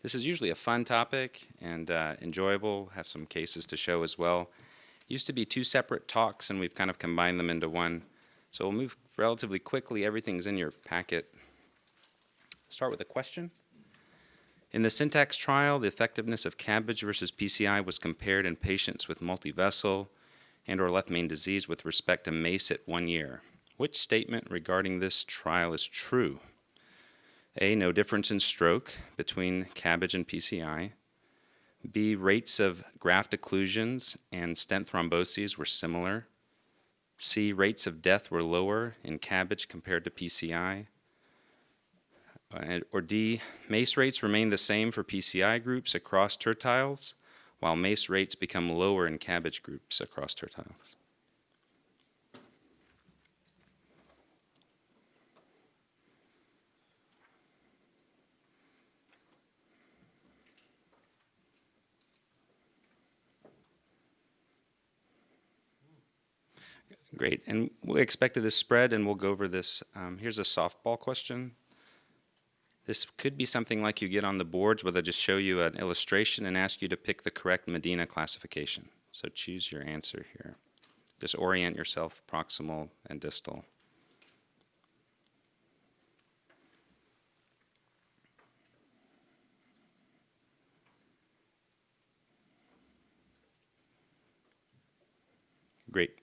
This is usually a fun topic and enjoyable, have some cases to show as well. Used to be two separate talks, and we've kind of combined them into one. So we'll move relatively quickly. Everything's in your packet. Start with a question. In the syntax trial, the effectiveness of CABG versus PCI was compared in patients with multivessel and or left main disease with respect to MACE at 1 year. Which statement regarding this trial is true? A, no difference in stroke between CABG and PCI. B, rates of graft occlusions and stent thromboses were similar. C, rates of death were lower in CABG compared to PCI. Or D, MACE rates remain the same for PCI groups across tertiles, while MACE rates become lower in CABG groups across tertiles. Great, and we expected this spread, and we'll go over this. Here's a softball question. This could be something like you get on the boards where they just show you an illustration and ask you to pick the correct Medina classification. So choose your answer here. Just orient yourself proximal and distal. Great.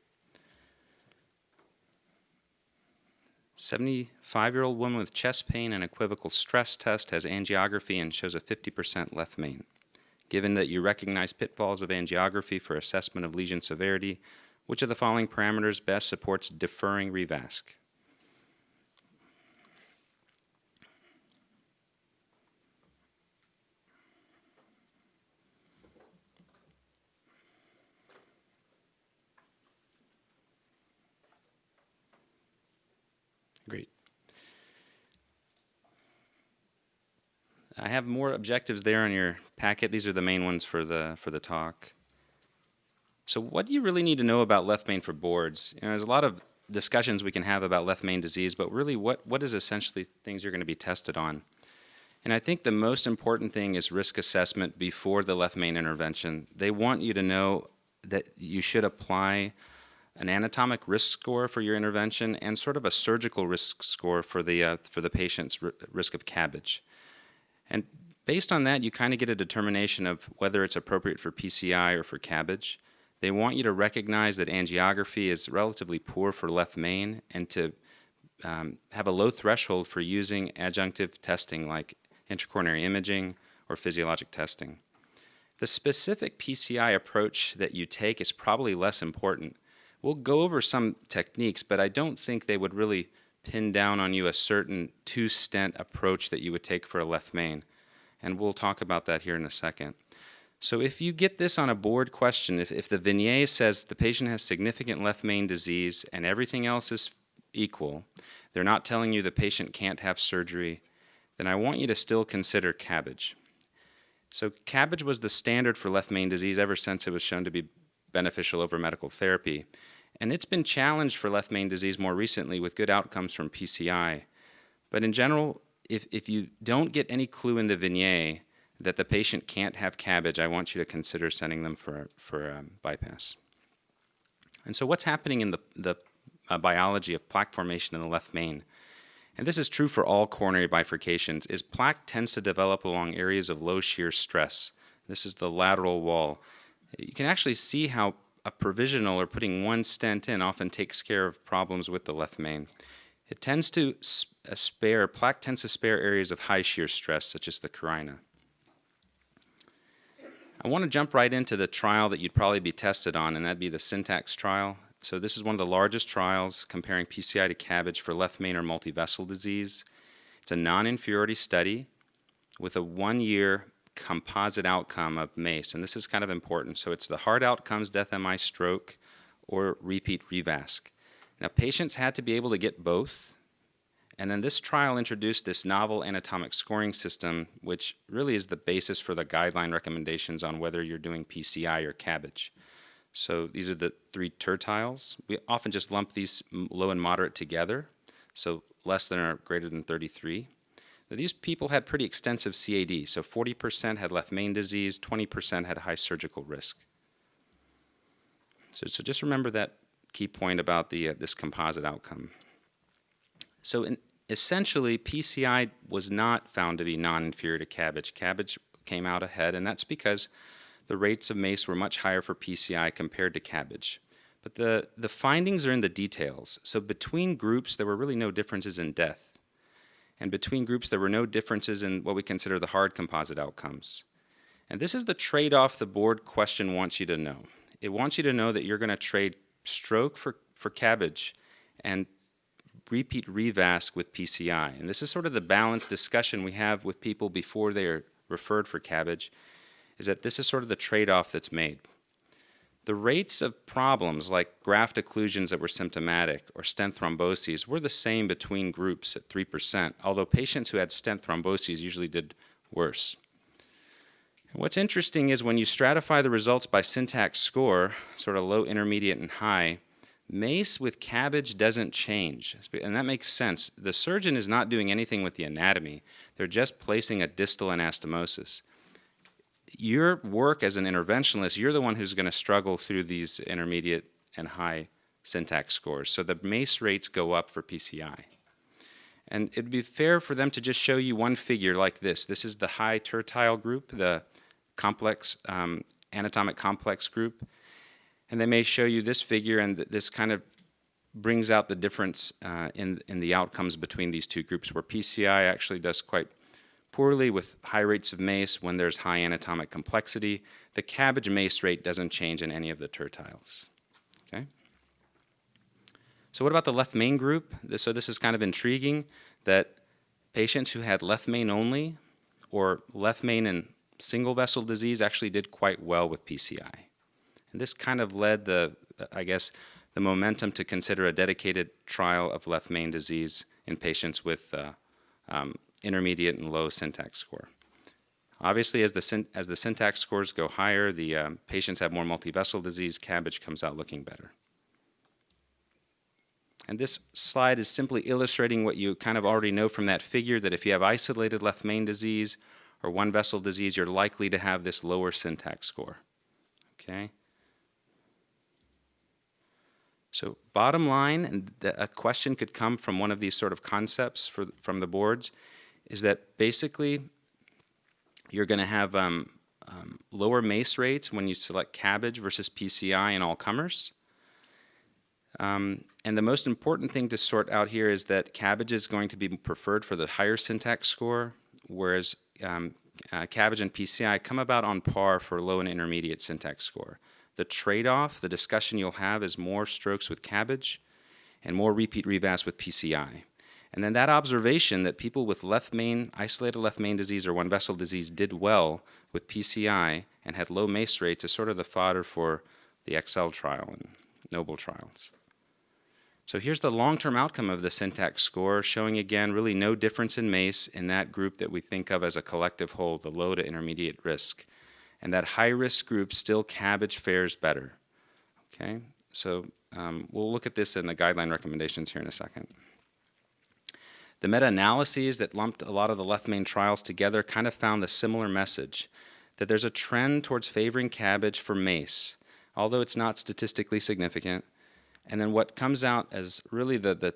75-year-old woman with chest pain and equivocal stress test has angiography and shows a 50% left main. Given that you recognize pitfalls of angiography for assessment of lesion severity, which of the following parameters best supports deferring revasc? Great. I have more objectives there in your packet. These are the main ones for the talk. So what do you really need to know about left main for boards? There's a lot of discussions we can have about left main disease, but really what is essentially things you're going to be tested on? And I think the most important thing is risk assessment before the left main intervention. They want you to know that you should apply an anatomic risk score for your intervention and sort of a surgical risk score for the patient's risk of CABG. And based on that, you kind of get a determination of whether it's appropriate for PCI or for CABG. They want you to recognize that angiography is relatively poor for left main and to have a low threshold for using adjunctive testing like intracoronary imaging or physiologic testing. The specific PCI approach that you take is probably less important. We'll go over some techniques, but I don't think they would really pin down on you a certain two-stent approach that you would take for a left main. And we'll talk about that here in a second. So if you get this on a board question, if the Vignette says the patient has significant left main disease and everything else is equal, they're not telling you the patient can't have surgery, then I want you to still consider CABG. So CABG was the standard for left main disease ever since it was shown to be beneficial over medical therapy. And it's been challenged for left main disease more recently with good outcomes from PCI. But in general, if you don't get any clue in the Vignette that the patient can't have CABG, I want you to consider sending them for bypass. And so what's happening in the biology of plaque formation in the left main? And this is true for all coronary bifurcations, is plaque tends to develop along areas of low shear stress. This is the lateral wall. You can actually see how a provisional or putting one stent in often takes care of problems with the left main. It tends to plaque tends to spare areas of high shear stress, such as the carina. I want to jump right into the trial that you'd probably be tested on, and that'd be the syntax trial. So this is one of the largest trials comparing PCI to CABG for left main or multivessel disease. It's a non-inferiority study with a 1-year composite outcome of MACE, and this is kind of important. So it's the hard outcomes, death, MI, stroke, or repeat revasc. Now patients had to be able to get both, and then this trial introduced this novel anatomic scoring system, which really is the basis for the guideline recommendations on whether you're doing PCI or CABG. So these are the 3 tertiles. We often just lump these low and moderate together, so less than or greater than 33. These people had pretty extensive CAD, so 40% had left main disease, 20% had high surgical risk. So just remember that key point about this composite outcome. So essentially, PCI was not found to be non-inferior to CABG. CABG came out ahead, and that's because the rates of MACE were much higher for PCI compared to CABG. But the findings are in the details. So between groups, there were really no differences in death. And between groups, there were no differences in what we consider the hard composite outcomes. And this is the trade-off the board question wants you to know. It wants you to know that you're going to trade stroke for CABG and repeat revasc with PCI. And this is sort of the balanced discussion we have with people before they are referred for CABG, is that this is sort of the trade-off that's made. The rates of problems like graft occlusions that were symptomatic or stent thromboses were the same between groups at 3%, although patients who had stent thromboses usually did worse. And what's interesting is when you stratify the results by syntax score, sort of low, intermediate, and high, MACE with CABG doesn't change, and that makes sense. The surgeon is not doing anything with the anatomy. They're just placing a distal anastomosis. Your work as an interventionalist, you're the one who's going to struggle through these intermediate and high syntax scores. So the MACE rates go up for PCI. And it'd be fair for them to just show you one figure like this. This is the high tertile group, the complex, anatomic complex group. And they may show you this figure, and this kind of brings out the difference in the outcomes between these two groups, where PCI actually does quite poorly with high rates of MACE when there's high anatomic complexity. The CABG MACE rate doesn't change in any of the tertiles. Okay? So what about the left main group? So this is kind of intriguing that patients who had left main only or left main and single vessel disease actually did quite well with PCI. And this kind of led the momentum to consider a dedicated trial of left main disease in patients with intermediate and low syntax score. Obviously, as the syntax scores go higher, the patients have more multivessel disease, CABG comes out looking better. And this slide is simply illustrating what you kind of already know from that figure, that if you have isolated left main disease or one vessel disease, you're likely to have this lower syntax score. Okay? So bottom line, and a question could come from one of these sort of concepts from the boards, is that basically you're going to have lower MACE rates when you select CABG versus PCI in all comers. And the most important thing to sort out here is that CABG is going to be preferred for the higher syntax score, whereas CABG and PCI come about on par for low and intermediate syntax score. The trade-off, the discussion you'll have, is more strokes with CABG and more repeat revasc with PCI. And then that observation that people with left main, isolated left main disease or one vessel disease did well with PCI and had low MACE rates is sort of the fodder for the Excel trial and Noble trials. So here's the long-term outcome of the syntax score, showing again really no difference in MACE in that group that we think of as a collective whole, the low to intermediate risk. And that high-risk group, still CABG fares better. Okay, so we'll look at this in the guideline recommendations here in a second. The meta-analyses that lumped a lot of the left main trials together kind of found the similar message, that there's a trend towards favoring CABG for MACE, although it's not statistically significant. And then what comes out as really the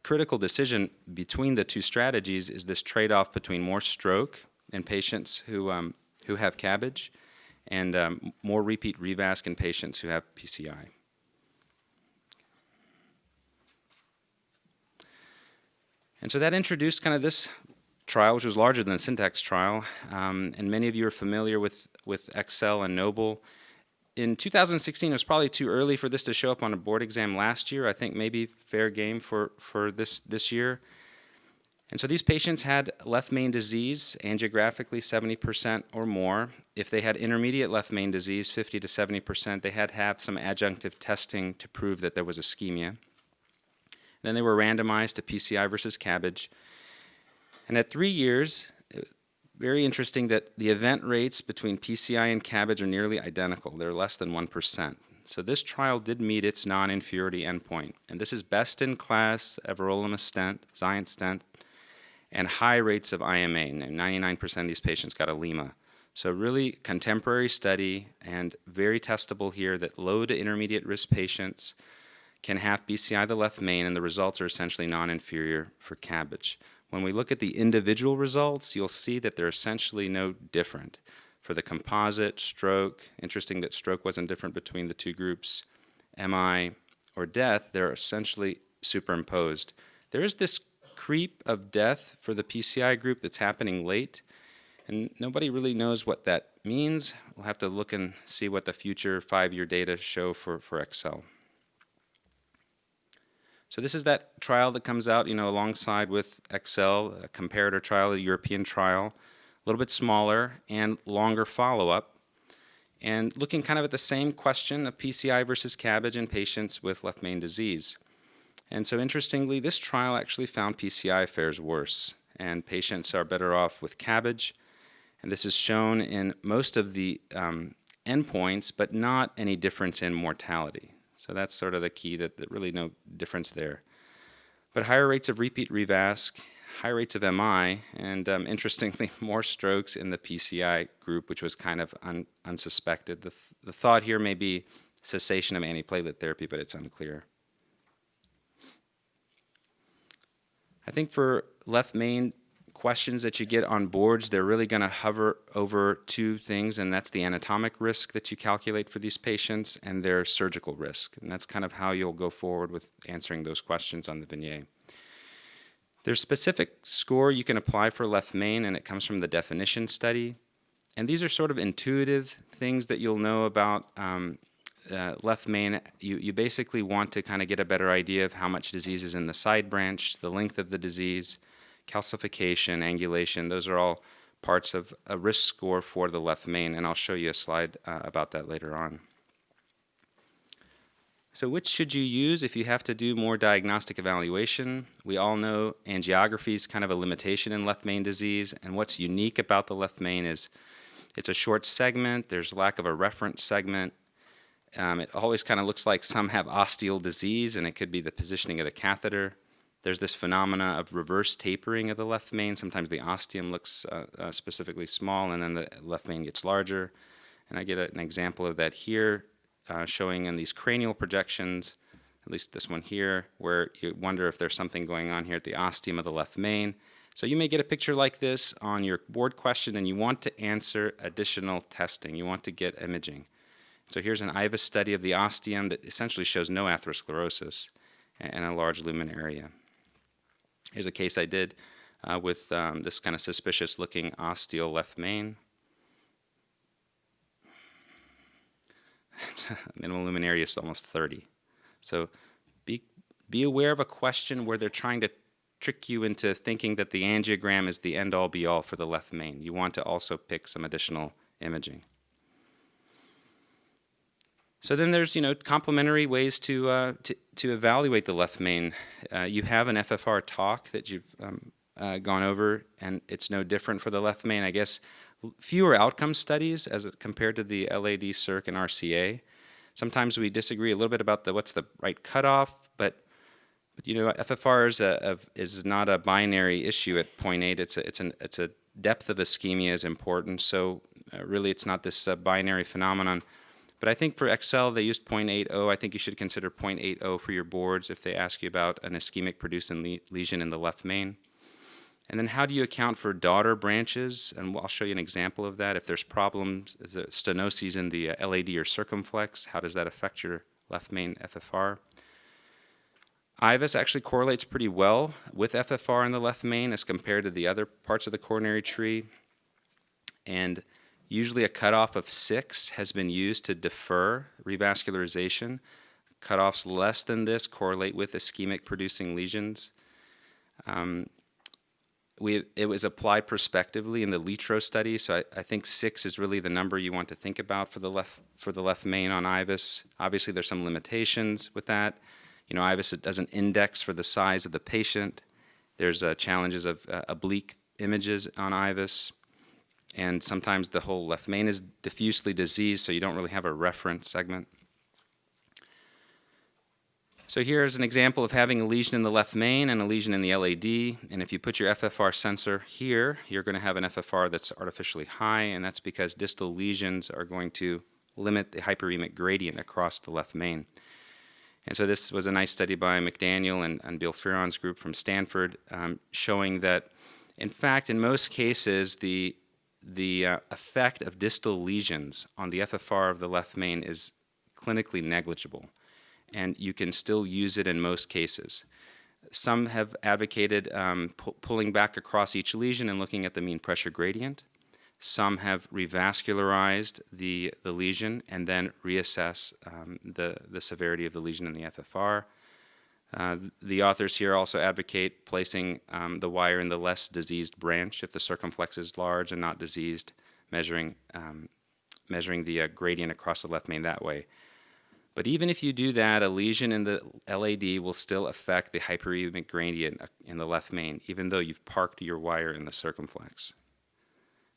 critical decision between the two strategies is this trade-off between more stroke in patients who have CABG and more repeat revasc in patients who have PCI. And so that introduced kind of this trial, which was larger than the syntax trial, and many of you are familiar with Excel and Noble. In 2016, it was probably too early for this to show up on a board exam last year. I think maybe fair game for this year. And so these patients had left main disease, angiographically 70% or more. If they had intermediate left main disease, 50 to 70%, they had to have some adjunctive testing to prove that there was ischemia. Then they were randomized to PCI versus CABG. And at 3 years, very interesting that the event rates between PCI and CABG are nearly identical. They're less than 1%. So this trial did meet its non-inferiority endpoint. And this is best in class everolimus stent, Xience stent. and high rates of IMA. 99% of these patients got a lima. So really contemporary study and very testable here that low to intermediate risk patients can have BCI of the left main, and the results are essentially non-inferior for CABG. When we look at the individual results, you'll see that they're essentially no different. For the composite, stroke, interesting that stroke wasn't different between the two groups, MI, or death, they're essentially superimposed. There is this creep of death for the PCI group that's happening late, and nobody really knows what that means. We'll have to look and see what the future 5-year data show for Excel. So this is that trial that comes out, alongside with Excel, a comparator trial, a European trial, a little bit smaller and longer follow-up, and looking kind of at the same question of PCI versus CABG in patients with left main disease. And so interestingly, this trial actually found PCI fares worse, and patients are better off with CABG. And this is shown in most of the endpoints, but not any difference in mortality. So that's sort of the key, that really no difference there. But higher rates of repeat revasc, high rates of MI, and interestingly, more strokes in the PCI group, which was kind of unsuspected. The thought here may be cessation of antiplatelet therapy, but it's unclear. I think for left main questions that you get on boards, they're really going to hover over two things, and that's the anatomic risk that you calculate for these patients and their surgical risk. And that's kind of how you'll go forward with answering those questions on the Vignette. There's specific score you can apply for left main, and it comes from the definition study. And these are sort of intuitive things that you'll know about left main. You basically want to kind of get a better idea of how much disease is in the side branch, the length of the disease, calcification, angulation. Those are all parts of a risk score for the left main, and I'll show you a slide about that later on. So which should you use if you have to do more diagnostic evaluation? We all know angiography is kind of a limitation in left main disease, and what's unique about the left main is it's a short segment, there's lack of a reference segment. It always kind of looks like some have osteal disease, and it could be the positioning of the catheter. There's this phenomena of reverse tapering of the left main. Sometimes the ostium looks specifically small, and then the left main gets larger. And I get an example of that here, showing in these cranial projections, at least this one here, where you wonder if there's something going on here at the ostium of the left main. So you may get a picture like this on your board question, and you want to answer additional testing. You want to get imaging. So here's an IVUS study of the ostium that essentially shows no atherosclerosis and a large lumen area. Here's a case I did with this kind of suspicious looking osteal left main. Minimal lumen area is almost 30. So be aware of a question where they're trying to trick you into thinking that the angiogram is the end-all be-all for the left main. You want to also pick some additional imaging. So then there's complementary ways to evaluate the left main. You have an FFR talk that you've gone over, and it's no different for the left main. I guess fewer outcome studies as compared to the LAD, CIRC, and RCA. Sometimes we disagree a little bit about what's the right cutoff, but FFR is not a binary issue at 0.8. It's a depth of ischemia is important. So really, it's not this binary phenomenon. But I think for Excel, they used 0.80. I think you should consider 0.80 for your boards if they ask you about an ischemic producing lesion in the left main. And then how do you account for daughter branches? And I'll show you an example of that. If there's problems, is there stenoses in the LAD or circumflex, how does that affect your left main FFR? IVUS actually correlates pretty well with FFR in the left main as compared to the other parts of the coronary tree. And usually a cutoff of 6 has been used to defer revascularization. Cutoffs less than this correlate with ischemic producing lesions. It was applied prospectively in the LITRO study, so I think 6 is really the number you want to think about for the left main on IVUS. Obviously, there's some limitations with that. IVUS, it doesn't index for the size of the patient. There's challenges of oblique images on IVUS. And sometimes the whole left main is diffusely diseased, so you don't really have a reference segment. So here's an example of having a lesion in the left main and a lesion in the LAD. And if you put your FFR sensor here, you're going to have an FFR that's artificially high, and that's because distal lesions are going to limit the hyperemic gradient across the left main. And so this was a nice study by McDaniel and Bifurcation's group from Stanford, showing that, in fact, in most cases, the effect of distal lesions on the FFR of the left main is clinically negligible, and you can still use it in most cases. Some have advocated pulling back across each lesion and looking at the mean pressure gradient. Some have revascularized the lesion and then reassess the severity of the lesion in the FFR. The authors here also advocate placing the wire in the less diseased branch if the circumflex is large and not diseased, measuring the gradient across the left main that way. But even if you do that, a lesion in the LAD will still affect the hyperemic gradient in the left main, even though you've parked your wire in the circumflex.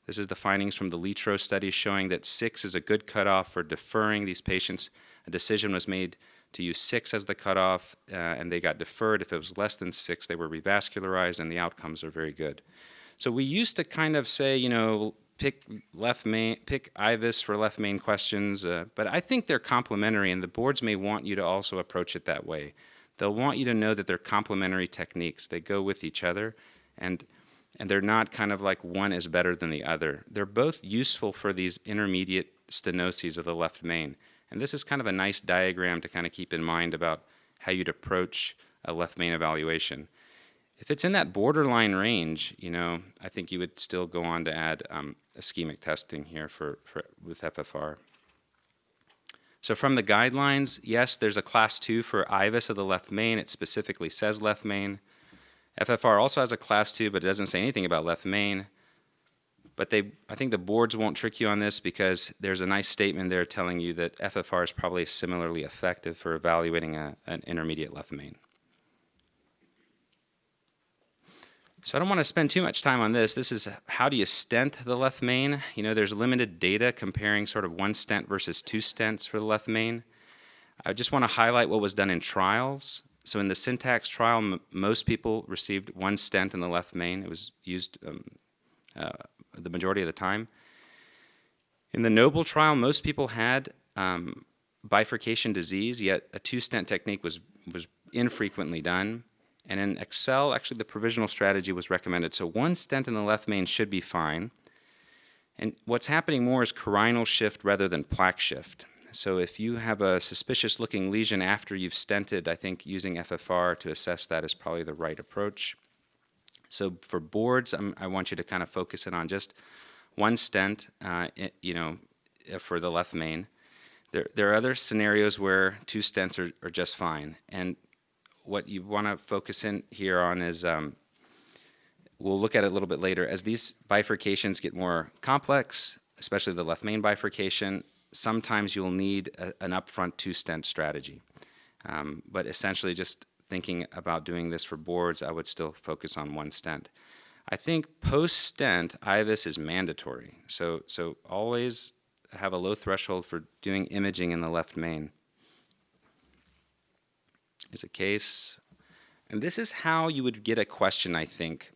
This is the findings from the Litro study showing that 6 is a good cutoff for deferring these patients. A decision was made to use 6 as the cutoff, and they got deferred. If it was less than 6, they were revascularized, and the outcomes are very good. So we used to kind of say, you know, pick IVUS for left main questions, but I think they're complementary, and the boards may want you to also approach it that way. They'll want you to know that they're complementary techniques. They go with each other, and they're not kind of like one is better than the other. They're both useful for these intermediate stenoses of the left main. And this is kind of a nice diagram to kind of keep in mind about how you'd approach a left main evaluation. If it's in that borderline range, you know, I think you would still go on to add ischemic testing here with FFR. So from the guidelines, yes, there's a class 2 for IVUS of the left main. It specifically says left main. FFR also has a class 2, but it doesn't say anything about left main. But I think the boards won't trick you on this because there's a nice statement there telling you that FFR is probably similarly effective for evaluating an intermediate left main. So I don't want to spend too much time on this. This is how do you stent the left main. You know, there's limited data comparing sort of 1 stent versus 2 stents for the left main. I just want to highlight what was done in trials. So in the Syntax trial, most people received 1 stent in the left main. It was used the majority of the time. In the Noble trial, most people had bifurcation disease, yet a 2-stent technique was infrequently done. And in Excel, actually the provisional strategy was recommended. So 1 stent in the left main should be fine. And what's happening more is carinal shift rather than plaque shift. So if you have a suspicious looking lesion after you've stented, I think using FFR to assess that is probably the right approach. So for boards, I want you to kind of focus in on just 1 stent, you know, for the left main. There are other scenarios where 2 stents are just fine. And what you want to focus in here on is, we'll look at it a little bit later, as these bifurcations get more complex, especially the left main bifurcation, sometimes you'll need an upfront 2-stent strategy. But essentially just thinking about doing this for boards, I would still focus on 1 stent. I think post-stent, IVUS is mandatory. So always have a low threshold for doing imaging in the left main. Here's a case. And this is how you would get a question, I think.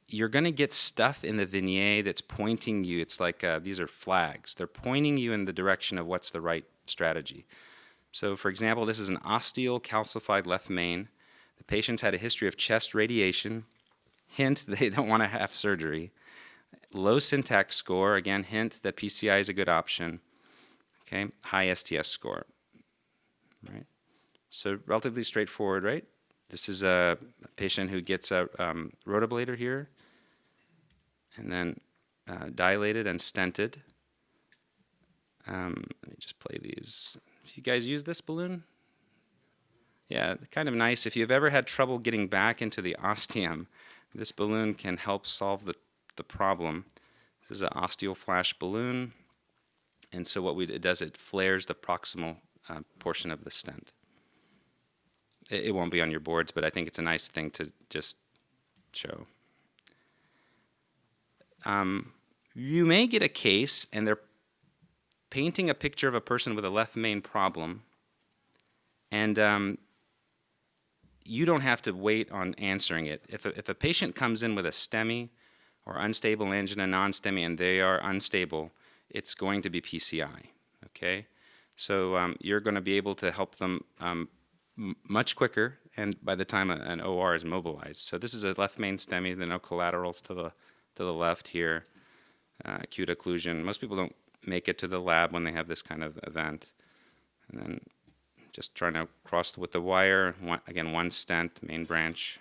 You're going to get stuff in the Vignette that's pointing you. It's like these are flags. They're pointing you in the direction of what's the right strategy. So for example, this is an osteal calcified left main. The patient's had a history of chest radiation. Hint, they don't want to have surgery. Low Syntax score. Again, hint that PCI is a good option. Okay, high STS score. Right. So relatively straightforward, right? This is a patient who gets a rotablator here, and then dilated and stented. Let me just play these. If you guys use this balloon, yeah, kind of nice. If you've ever had trouble getting back into the ostium, this balloon can help solve the problem. This is an osteal flash balloon, and so what it does, it flares the proximal portion of the stent. It won't be on your boards, but I think it's a nice thing to just show. You may get a case, and they're painting a picture of a person with a left main problem, And you don't have to wait on answering it. If a patient comes in with a STEMI or unstable angina, non-STEMI, and they are unstable, it's going to be PCI, okay? So you're going to be able to help them much quicker, and by the time an OR is mobilized. So this is a left main STEMI, there are no collaterals to the left here, acute occlusion. Most people don't make it to the lab when they have this kind of event. And then just trying to cross with the wire, again, one stent, main branch.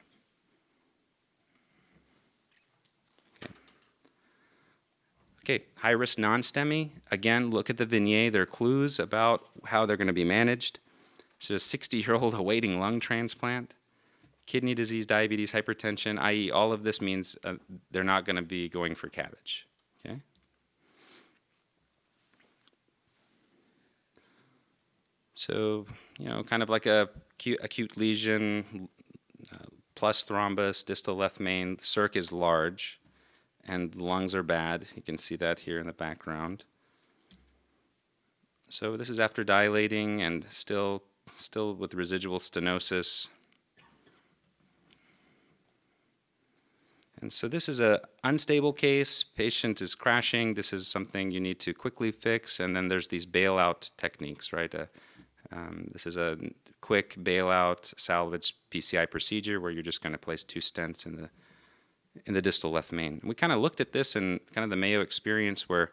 Okay, high-risk non-STEMI. Again, look at the vignette. There are clues about how they're going to be managed. So a 60-year-old awaiting lung transplant, kidney disease, diabetes, hypertension, i.e. all of this means they're not going to be going for CABG. Okay? So, you know, kind of like a acute lesion, plus thrombus, distal left main. Circ is large, and the lungs are bad. You can see that here in the background. So this is after dilating and still with residual stenosis. And so this is an unstable case. Patient is crashing. This is something you need to quickly fix. And then there's these bailout techniques, right? This is a quick bailout salvage PCI procedure where you're just going to place 2 stents in the distal left main. We kind of looked at this in kind of the Mayo experience where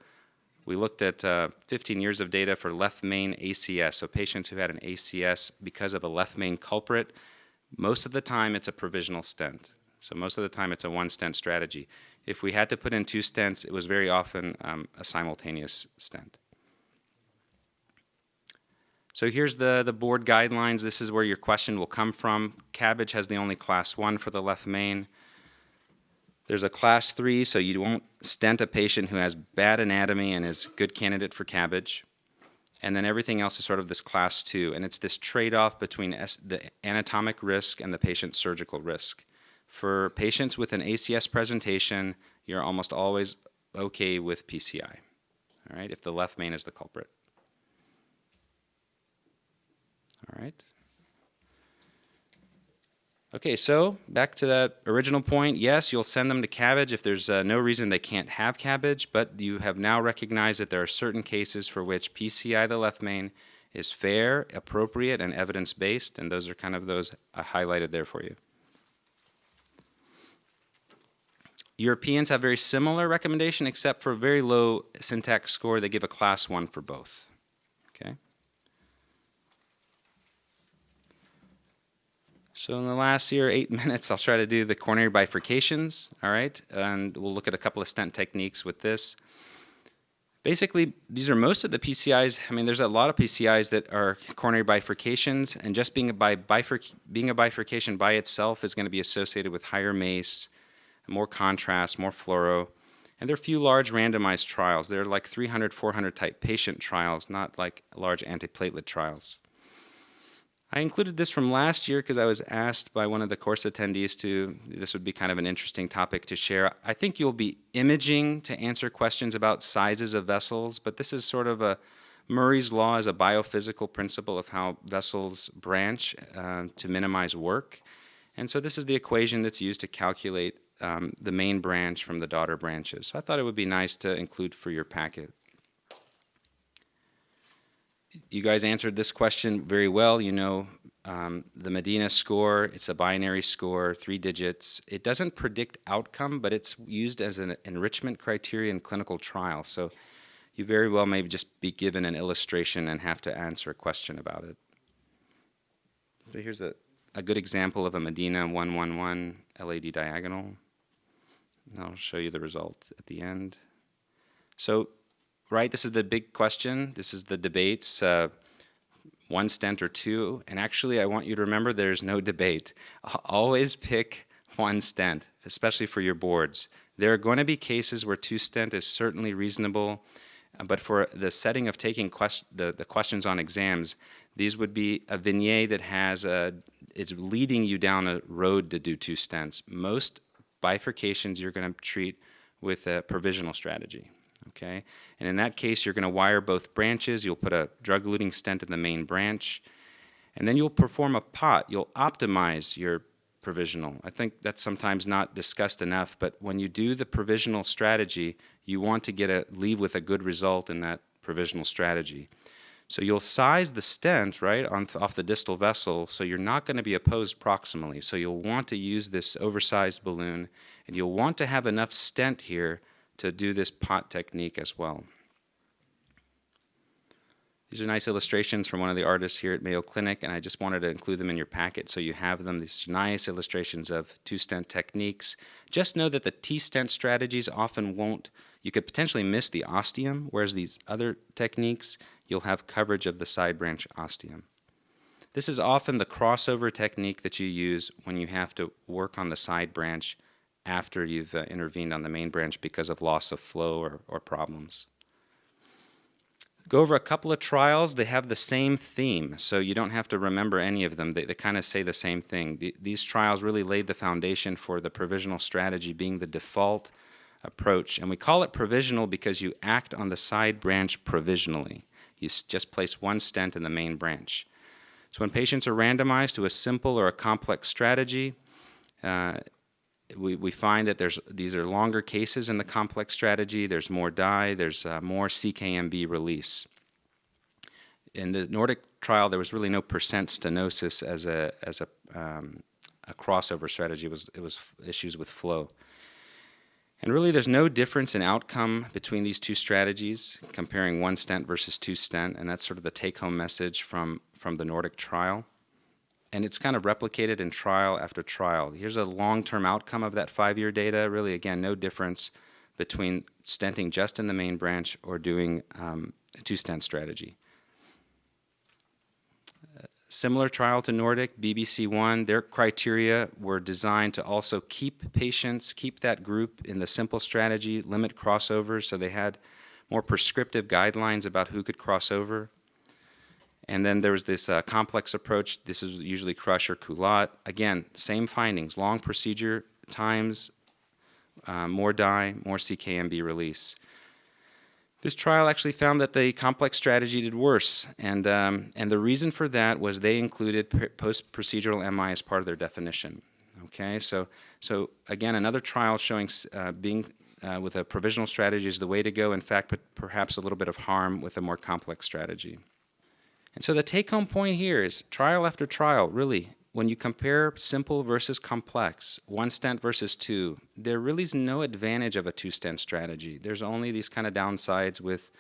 we looked at 15 years of data for left main ACS, so patients who had an ACS because of a left main culprit. Most of the time it's a provisional stent. So most of the time it's a 1-stent strategy. If we had to put in 2 stents, it was very often a simultaneous stent. So here's the board guidelines. This is where your question will come from. CABG has the only class 1 for the left main. There's a class 3, so you won't stent a patient who has bad anatomy and is a good candidate for CABG. And then everything else is sort of this class 2, and it's this trade-off between the anatomic risk and the patient's surgical risk. For patients with an ACS presentation, you're almost always okay with PCI, all right, if the left main is the culprit. All right. Okay, so back to that original point. Yes, you'll send them to CABG if there's no reason they can't have CABG, but you have now recognized that there are certain cases for which PCI, the left main, is fair, appropriate, and evidence-based, and those are kind of those highlighted there for you. Europeans have very similar recommendation, except for a very low syntax score. They give a class 1 for both. Okay. So in the last 8 minutes, I'll try to do the coronary bifurcations, all right? And we'll look at a couple of stent techniques with this. Basically, these are most of the PCIs. I mean, there's a lot of PCIs that are coronary bifurcations, and just being a bifurcation by itself is going to be associated with higher MACE, more contrast, more fluoro. And there are few large randomized trials. They're like 300, 400 type patient trials, not like large antiplatelet trials. I included this from last year because I was asked by one of the course attendees this would be kind of an interesting topic to share. I think you'll be imaging to answer questions about sizes of vessels, but this is sort of a Murray's Law is a biophysical principle of how vessels branch to minimize work. And so this is the equation that's used to calculate the main branch from the daughter branches. So I thought it would be nice to include for your packet. You guys answered this question very well. You know the Medina score. It's a binary score, 3 digits. It doesn't predict outcome, but it's used as an enrichment criteria in clinical trials. So you very well may just be given an illustration and have to answer a question about it. So here's a good example of a Medina 111 LAD diagonal. I'll show you the result at the end. So, right, this is the big question. This is the debates, 1 stent or 2. And actually, I want you to remember there's no debate. Always pick 1 stent, especially for your boards. There are going to be cases where 2 stent is certainly reasonable, but for the setting of taking the questions on exams, these would be a vignette that is leading you down a road to do 2 stents. Most bifurcations you're going to treat with a provisional strategy. Okay, and in that case, you're going to wire both branches. You'll put a drug-eluting stent in the main branch, And then you'll perform a POT. You'll optimize your provisional. I think that's sometimes not discussed enough, but when you do the provisional strategy, you want to leave with a good result in that provisional strategy. So you'll size the stent, right, off the distal vessel, so you're not going to be opposed proximally. So you'll want to use this oversized balloon, and you'll want to have enough stent here to do this POT technique as well. These are nice illustrations from one of the artists here at Mayo Clinic, and I just wanted to include them in your packet so you have them. These nice illustrations of two-stent techniques. Just know that the T-stent strategies often won't, you could potentially miss the ostium, whereas these other techniques, you'll have coverage of the side branch ostium. This is often the crossover technique that you use when you have to work on the side branch after you've intervened on the main branch because of loss of flow or problems. Go over a couple of trials. They have the same theme, so you don't have to remember any of them. They kind of say the same thing. These trials really laid the foundation for the provisional strategy being the default approach. And we call it provisional because you act on the side branch provisionally. You just place one stent in the main branch. So when patients are randomized to a simple or a complex strategy, we find that these are longer cases in the complex strategy. There's more dye. There's more CKMB release. In the Nordic trial, there was really no percent stenosis as a crossover strategy. It was issues with flow. And really, there's no difference in outcome between these two strategies, comparing one stent versus two stent, and that's sort of the take-home message from the Nordic trial. And it's kind of replicated in trial after trial. Here's a long-term outcome of that 5-year data. Really, again, no difference between stenting just in the main branch or doing a two-stent strategy. Similar trial to Nordic, BBC1, their criteria were designed to also keep that group in the simple strategy, limit crossovers, so they had more prescriptive guidelines about who could cross over. And then there was this complex approach. This is usually crush or culotte. Again, same findings, long procedure times, more dye, more CKMB release. This trial actually found that the complex strategy did worse, and the reason for that was they included post-procedural MI as part of their definition. Okay, so again, another trial showing being with a provisional strategy is the way to go. In fact, but perhaps a little bit of harm with a more complex strategy. And so the take-home point here is trial after trial, really, when you compare simple versus complex, one stent versus two, there really is no advantage of a two-stent strategy. There's only these kind of downsides with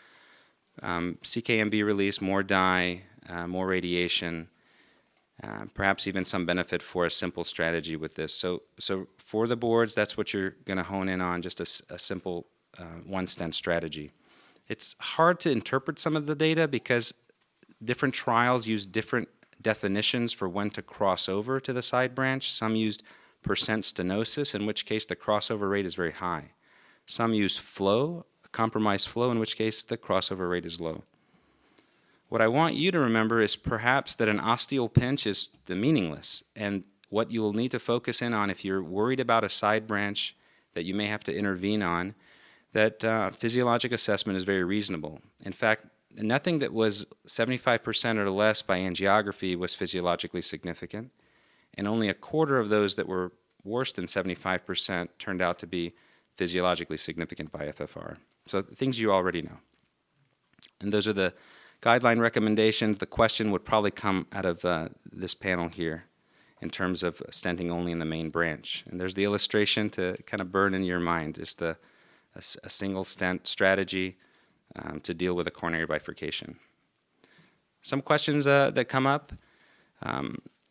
CKMB release, more dye, more radiation, perhaps even some benefit for a simple strategy with this. So for the boards, that's what you're going to hone in on, just a simple one-stent strategy. It's hard to interpret some of the data because different trials use different definitions for when to cross over to the side branch. Some used percent stenosis, in which case the crossover rate is very high. Some use flow, compromised flow, in which case the crossover rate is low. What I want you to remember is perhaps that an osteal pinch is meaningless, and what you will need to focus in on if you're worried about a side branch that you may have to intervene on, that physiologic assessment is very reasonable. In fact, nothing that was 75% or less by angiography was physiologically significant, and only a quarter of those that were worse than 75% turned out to be physiologically significant by FFR. So things you already know. And those are the guideline recommendations. The question would probably come out of this panel here in terms of stenting only in the main branch. And there's the illustration to kind of burn in your mind, just a single stent strategy to deal with a coronary bifurcation. Some questions that come up.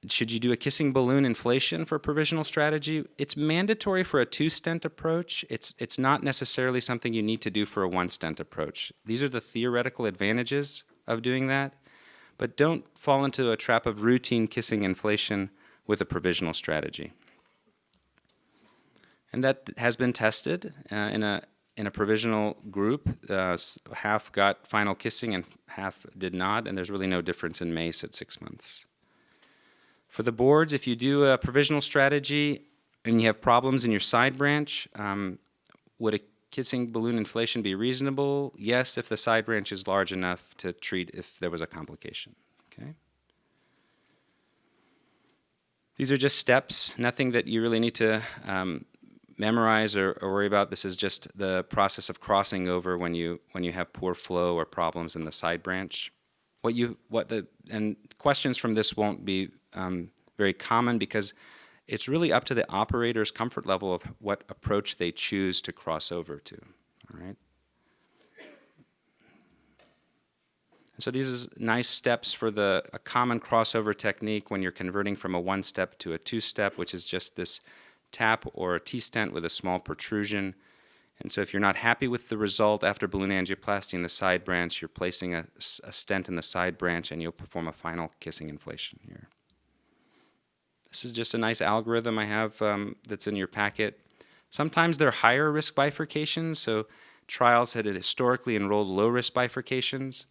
Should you do a kissing balloon inflation for provisional strategy? It's mandatory for a two-stent approach. It's not necessarily something you need to do for a one-stent approach. These are the theoretical advantages of doing that, but don't fall into a trap of routine kissing inflation with a provisional strategy. And that has been tested in a provisional group. Half got final kissing and half did not, and there's really no difference in MACE at 6 months. For the boards, if you do a provisional strategy and you have problems in your side branch, would a kissing balloon inflation be reasonable? Yes, if the side branch is large enough to treat if there was a complication. Okay. These are just steps, nothing that you really need to memorize or worry about. This is just the process of crossing over when you have poor flow or problems in the side branch. And questions from this won't be very common because it's really up to the operator's comfort level of what approach they choose to cross over to. All right. So these is nice steps for a common crossover technique when you're converting from a one-step to a two-step, which is just this tap or a T-stent with a small protrusion. And so if you're not happy with the result after balloon angioplasty in the side branch, you're placing a stent in the side branch and you'll perform a final kissing inflation here. This is just a nice algorithm I have that's in your packet. Sometimes they're higher risk bifurcations, so trials had historically enrolled low risk bifurcations.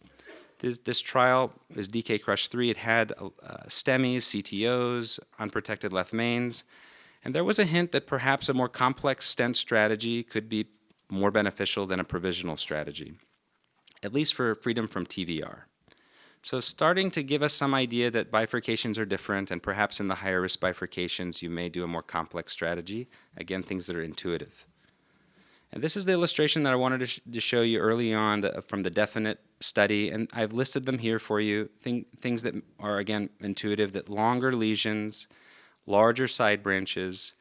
This trial is DK Crush 3. It had STEMIs, CTOs, unprotected left mains, and there was a hint that perhaps a more complex stent strategy could be more beneficial than a provisional strategy, at least for freedom from TVR. So starting to give us some idea that bifurcations are different, and perhaps in the higher risk bifurcations you may do a more complex strategy. Again, things that are intuitive. And this is the illustration that I wanted to show you early on from the definite study, and I've listed them here for you. Things that are, again, intuitive, that longer lesions, larger side branches,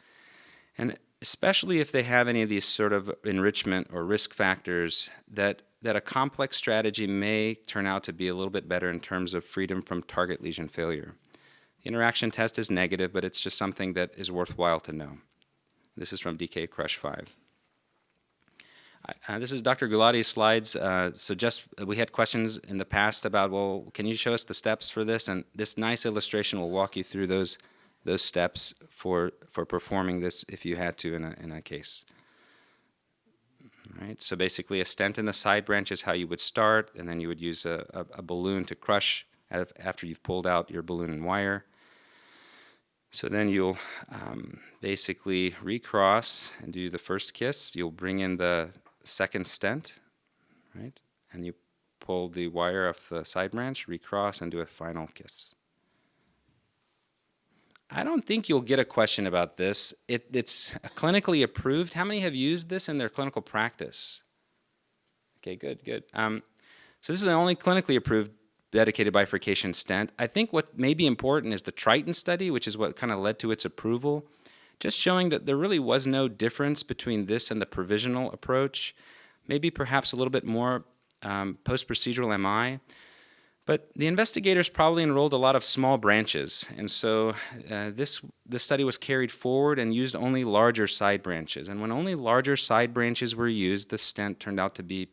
and especially if they have any of these sort of enrichment or risk factors, that a complex strategy may turn out to be a little bit better in terms of freedom from target lesion failure. The interaction test is negative, but it's just something that is worthwhile to know. This is from DK Crush 5. This is Dr. Gulati's slides. We had questions in the past about, well, can you show us the steps for this? And this nice illustration will walk you through those steps for performing this if you had to in a case. All right. So basically, a stent in the side branch is how you would start, and then you would use a balloon to crush after you've pulled out your balloon and wire. So then you'll basically recross and do the first kiss. You'll bring in the second stent, right? And you pull the wire off the side branch, recross, and do a final kiss. I don't think you'll get a question about this. It's clinically approved. How many have used this in their clinical practice? Okay, good. So this is the only clinically approved dedicated bifurcation stent. I think what may be important is the Triton study, which is what kind of led to its approval, just showing that there really was no difference between this and the provisional approach, maybe perhaps a little bit more post-procedural MI. But the investigators probably enrolled a lot of small branches, and so this study was carried forward and used only larger side branches. And when only larger side branches were used, the stent turned out to be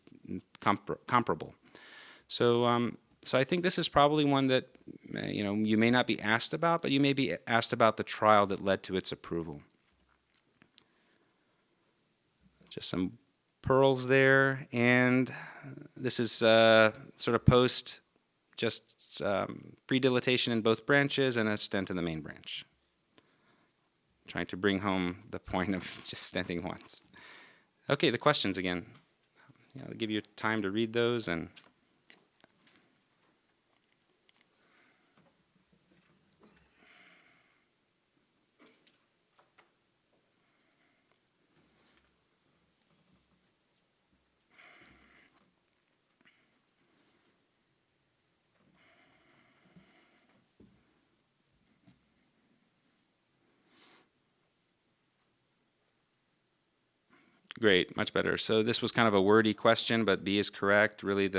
comparable. So I think this is probably one that you may not be asked about, but you may be asked about the trial that led to its approval. Just some pearls there, and this is sort of post just pre-dilatation in both branches and a stent in the main branch. Trying to bring home the point of just stenting once. Okay, the questions again. I'll give you time to read those and great, much better. So this was kind of a wordy question, but B is correct. Really,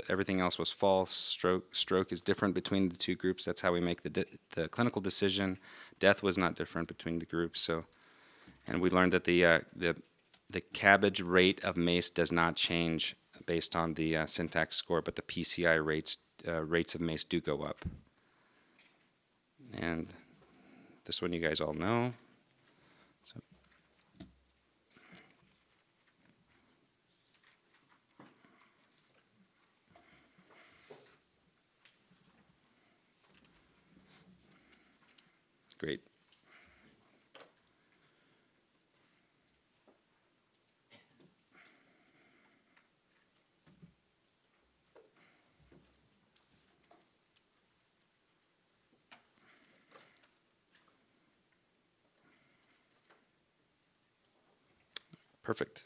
everything else was false. Stroke is different between the two groups. That's how we make the clinical decision. Death was not different between the groups. So, and we learned that the cabbage rate of MACE does not change based on the syntax score, but the PCI rates of MACE do go up. And this one you guys all know. Great. Perfect.